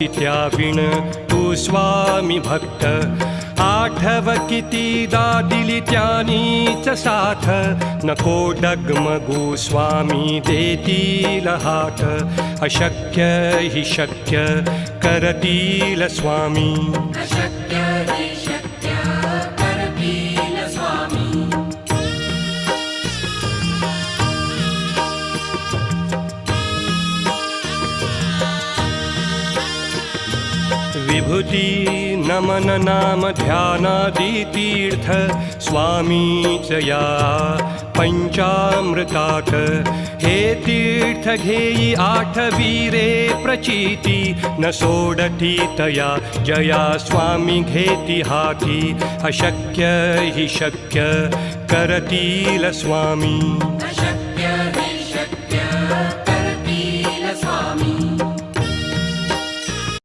त्याविण तू स्वामी भक्त आठव कितीदा दिली त्यानीच साथ नको डगमगू स्वामी देतील हात अशक्य हि शक्य करतील स्वामी अशक्य हि शक्य करतील स्वामी विभूती नमन नाम ध्यानादि तीर्थ स्वामीच या पंचामृतात हे तीर्थ घेई आठवीरे प्रचिती न सोडती तया जया स्वामी घेती हाती अशक्य हि शक्य करतील स्वामी अशक्य